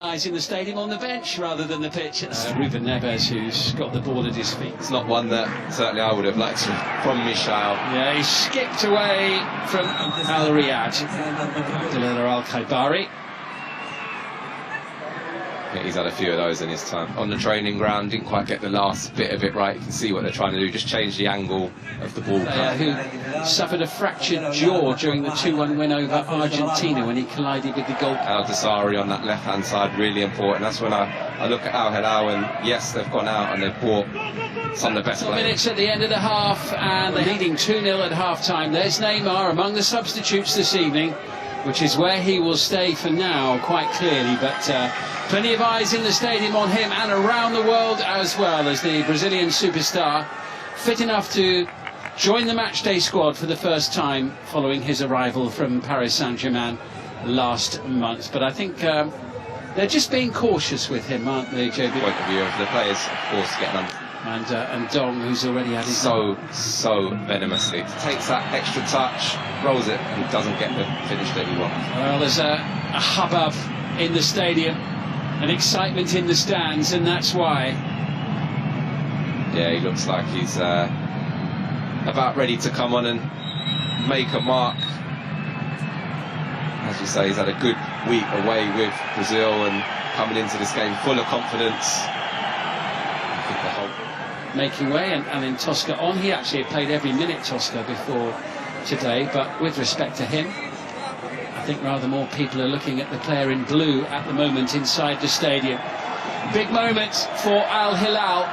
Guys in the stadium on the bench rather than the pitch. It's Ruben Neves who's got the ball at his feet. It's not one that certainly I would have liked from myKhel. Yeah, he skipped away from Riyadh. Al-Khaibari. I think he's had a few of those in his time. On the training ground, didn't quite get the last bit of it right. You can see what they're trying to do, just change the angle of the ball. Who suffered a fractured jaw during the 2-1 win over Argentina when he collided with the goal. Al-Dasari on that left-hand side, really important. That's when I look at Al-Hilal, and yes, they've gone out and they've bought some of the best players. Minutes at the end of the half, and they're leading 2-0 at half-time. There's Neymar among the substitutes this evening, which is where he will stay for now, quite clearly, but plenty of eyes in the stadium on him and around the world as well, as the Brazilian superstar fit enough to join the matchday squad for the first time following his arrival from Paris Saint-Germain last month. But I think they're just being cautious with him, aren't they, JB? Point of view of the players, of course, getting under. And Dong, who's already had his... So venomously. Takes that extra touch, rolls it, and doesn't get the finish that he wants. Well, there's a hubbub in the stadium, an excitement in the stands, and that's why. Yeah, he looks like he's about ready to come on and make a mark. As you say, he's had a good week away with Brazil and coming into this game full of confidence. Making way, and in Tosca on. He actually had played every minute, Tosca, before today, but with respect to him, I think rather more people are looking at the player in blue at the moment inside the stadium. Big moment for Al-Hilal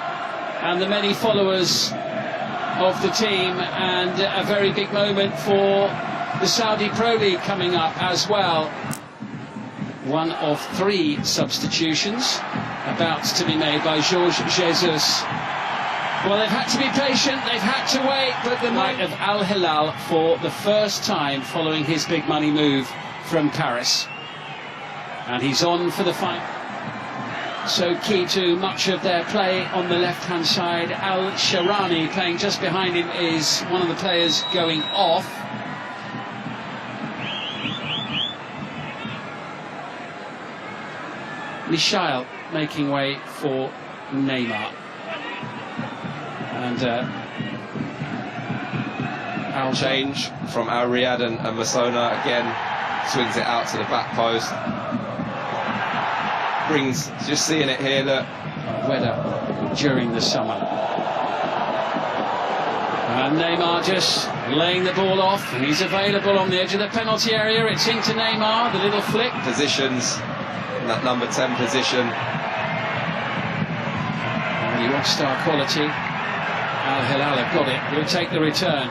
and the many followers of the team, and a very big moment for the Saudi Pro League coming up as well. One of 3 substitutions about to be made by Jorge Jesus. Well, they've had to be patient, they've had to wait, but the might of Al-Hilal for the first time following his big money move from Paris. And he's on for the fight. So key to much of their play on the left-hand side. Al-Sharani playing just behind him is one of the players going off. myKhel making way for Neymar. And change from Riyadh and Masona again, swings it out to the back post. Brings, just seeing it here, look. Weather during the summer. And Neymar just laying the ball off, and he's available on the edge of the penalty area. It's into Neymar, the little flick. Positions, in that number 10 position. Really rock-star quality. Al-Hilal have got it. He'll take the return.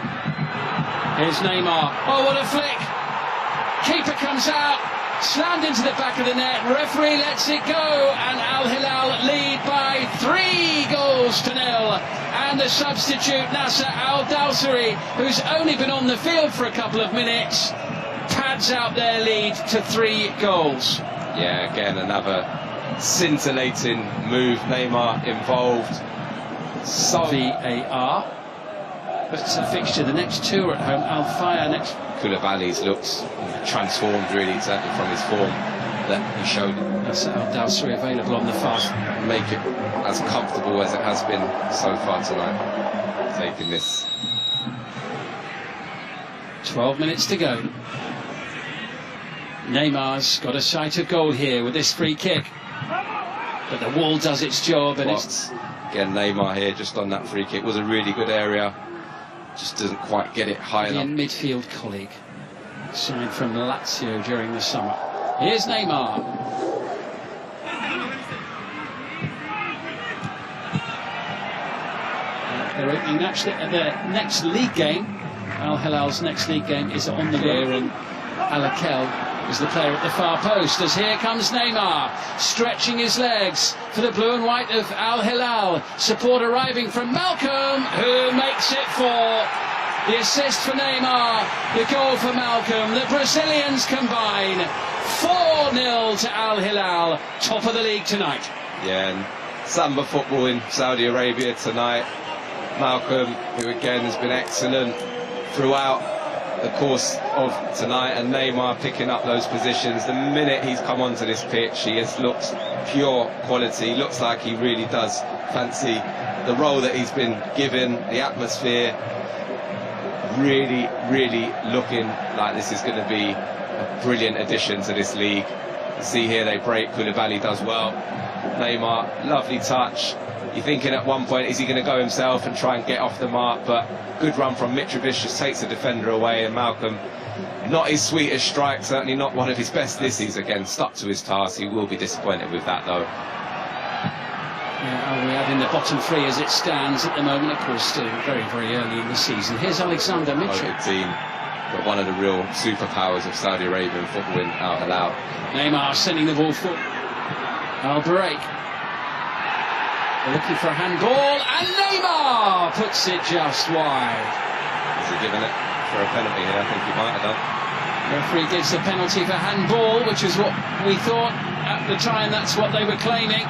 Here's Neymar. Oh, what a flick! Keeper comes out, slammed into the back of the net. Referee lets it go, and Al-Hilal lead by 3-0. And the substitute Nasser Al-Dawsari, who's only been on the field for a couple of minutes, pads out their lead to 3 goals. Yeah, again another scintillating move. Neymar involved. So VAR, but it's a fixture. The next 2 are at home. Al-Fayha next. Koulibaly's looks transformed, really, certainly from his form that he showed. That's Al-Dawsari available on the fast. Make it as comfortable as it has been so far tonight, taking this. 12 minutes to go. Neymar's got a sight of goal here with this free kick, but the wall does its job, and it's... Again, Neymar here just on that free kick. Was a really good area, just doesn't quite get it high enough. Midfield colleague signed from Lazio during the summer. Here's Neymar. They're opening their next league game. Al-Hilal's next league game is on the rear, and myKhel is the player at the far post, as here comes Neymar, stretching his legs for the blue and white of Al-Hilal. Support arriving from Malcolm, who makes it 4. The assist for Neymar, the goal for Malcolm. The Brazilians combine. 4-0 to Al-Hilal, top of the league tonight. Yeah, and Samba football in Saudi Arabia tonight. Malcolm, who again has been excellent throughout, the course of tonight, and Neymar picking up those positions. The minute he's come onto this pitch, he has looked pure quality. Looks like he really does fancy the role that he's been given, the atmosphere. Really, really looking like this is going to be a brilliant addition to this league. See here, they break. Koulibaly does well. Neymar, lovely touch. You're thinking at one point, is he going to go himself and try and get off the mark? But good run from Mitrovic, just takes the defender away. And Malcolm, not his sweetest strike, certainly not one of his best this season. Again, stuck to his task. He will be disappointed with that, though. Yeah, we have in the bottom three as it stands at the moment, of course, still very, very early in the season. Here's Alexander Mitrovic. Team, but one of the real superpowers of Saudi Arabian football in Al-Hilal. Neymar sending the ball forward. Al-Break. Looking for a handball, and Neymar puts it just wide. Has he given it for a penalty here? I think he might have done. The referee gives the penalty for handball, which is what we thought at the time. That's what they were claiming.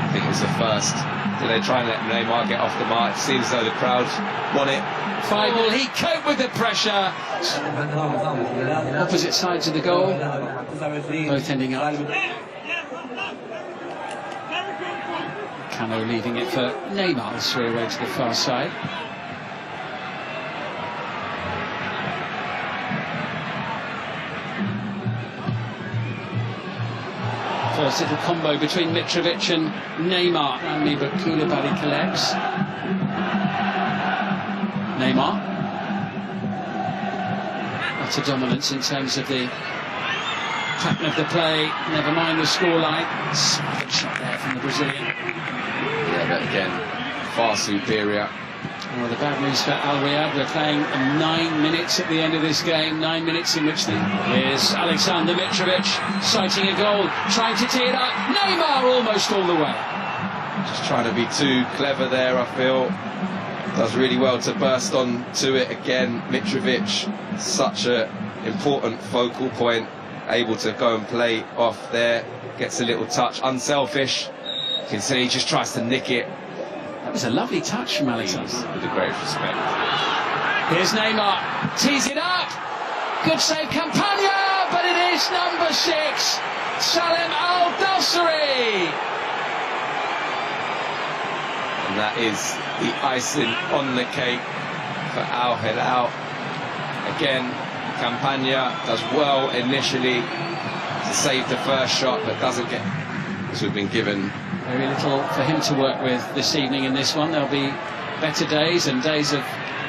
I think it was the first. Did they try and let Neymar get off the mark? It seems as though the crowd want it. Well, he coped with the pressure. Opposite sides of the goal, both ending up. Cano leaving it for Neymar, through away to the far side. First little combo between Mitrovic and Neymar. Only but Koulibaly collects. Neymar. Utter dominance in terms of the pattern of the play. Never mind the scoreline. Smothered shot there from the Brazilian. Yeah, but again, far superior. Well, the bad news for Al Riyadh, we're playing 9 minutes at the end of this game, 9 minutes in which here's Alexander Mitrovic sighting a goal, trying to tee it up. Neymar almost all the way. Just trying to be too clever there, I feel. Does really well to burst on to it again. Mitrovic, such an important focal point, able to go and play off there. Gets a little touch, unselfish. You can see he just tries to nick it. That was a lovely touch from Alexander. With the greatest respect. Here's Neymar, tees it up. Good save, Campagna, but it is number 6, Salem Al-Dosari. And that is the icing on the cake for Al-Hilal. Again, Campagna does well initially to save the first shot, but doesn't get, as we've been given. Very little for him to work with this evening in this one. There'll be better days and days of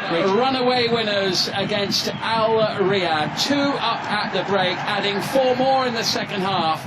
great runaway winners against Al Riyadh. 2 up at the break, adding 4 more in the second half.